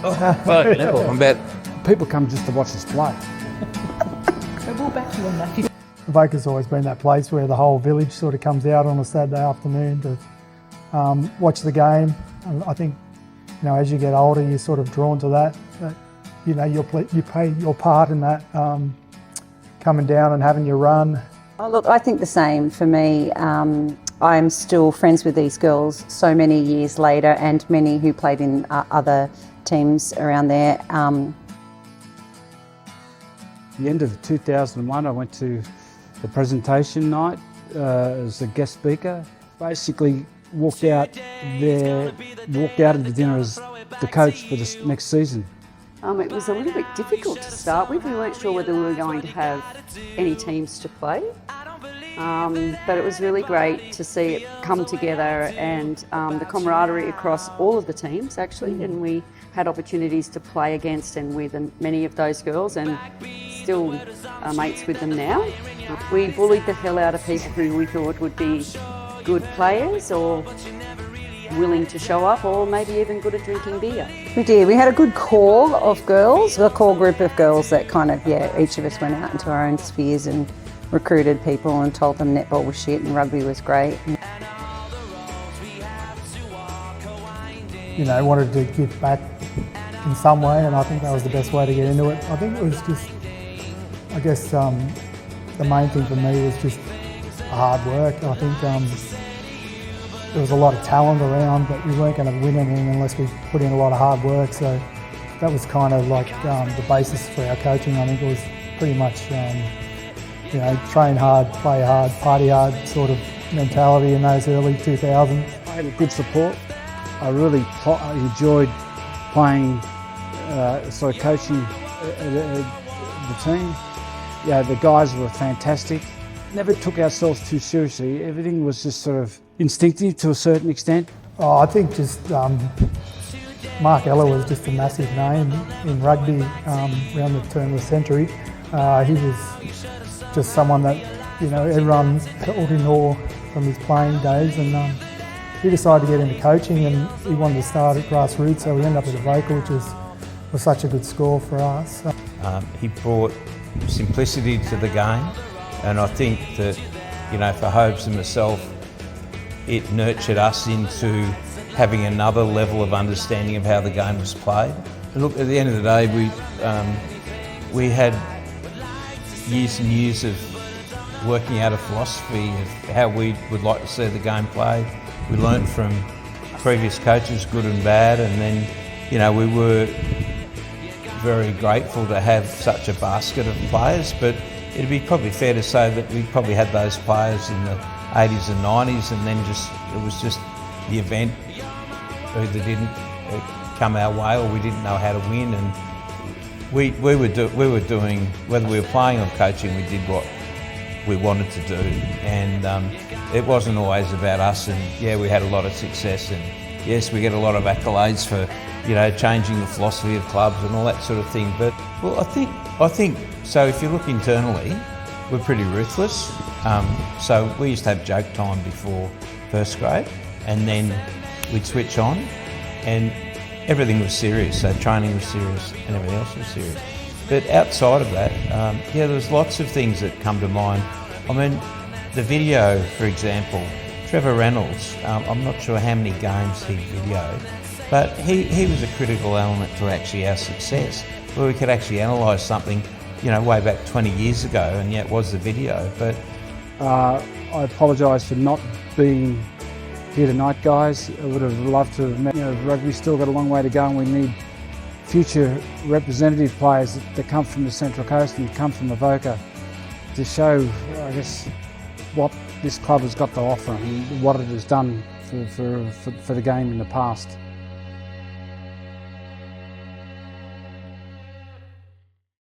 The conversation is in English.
Fuck no. I bet. People come just to watch us play. So we'll back you on that. Avoca's always been that place where the whole village sort of comes out on a Saturday afternoon to watch the game. And I think, you know, as you get older, you're sort of drawn to that. You know, you play your part in that, coming down and having your run. Oh, look, I think the same for me. I'm still friends with these girls so many years later, and many who played in other teams around there. The end of 2001, I went to the presentation night as a guest speaker. Basically walked out of the dinner as the coach for the next season. It was a little bit difficult to start with. We weren't sure whether we were going to have any teams to play. But it was really great to see it come together, and the camaraderie across all of the teams actually, and we had opportunities to play against and with many of those girls, and still are mates with them now. We bullied the hell out of people who we thought would be good players or willing to show up, or maybe even good at drinking beer. We did. We had a good core of girls, a core group of girls that kind of, each of us went out into our own spheres and recruited people and told them netball was shit and rugby was great. You know, wanted to give back in some way, and I think that was the best way to get into it. I think it was just, I guess the main thing for me was just hard work. I think there was a lot of talent around, but we weren't going to win anything unless we put in a lot of hard work. So that was kind of like the basis for our coaching. I think it was pretty much, you know, train hard, play hard, party hard sort of mentality in those early 2000s. I had a good support. I really enjoyed playing, coaching the team. Yeah, the guys were fantastic. Never took ourselves too seriously. Everything was just sort of instinctive to a certain extent. Oh, I think just Mark Ella was just a massive name in rugby around the turn of the century. He was just someone that, you know, everyone held in awe from his playing days, and he decided to get into coaching, and he wanted to start at grassroots, so we ended up at Avoca, which was such a good score for us. He brought simplicity to the game, and I think that, you know, for Hobes and myself, it nurtured us into having another level of understanding of how the game was played. And look, at the end of the day, we had years and years of working out a philosophy of how we would like to see the game played. We learnt from previous coaches, good and bad, and then, you know, we were very grateful to have such a basket of players, but it'd be probably fair to say that we probably had those players in the 80s and 90s, and then it was just the event either didn't come our way or we didn't know how to win, and we were doing, whether we were playing or coaching, we did what we wanted to do, and it wasn't always about us. And yeah, we had a lot of success, and yes, we get a lot of accolades for, you know, changing the philosophy of clubs and all that sort of thing. But well, I think so. If you look internally, we're pretty ruthless. So we used to have joke time before first grade, and then we'd switch on, and everything was serious. So training was serious, and everything else was serious. But outside of that, yeah, there's lots of things that come to mind. I mean, the video, for example, Trevor Reynolds, I'm not sure how many games he videoed, but he was a critical element to actually our success, where we could actually analyse something, you know, way back 20 years ago, and yet was the video. But I apologise for not being here tonight, guys. I would have loved to have met. You know, rugby's still got a long way to go, and we need future representative players that come from the Central Coast and come from Avoca to show, I guess, what this club has got to offer and what it has done for the game in the past.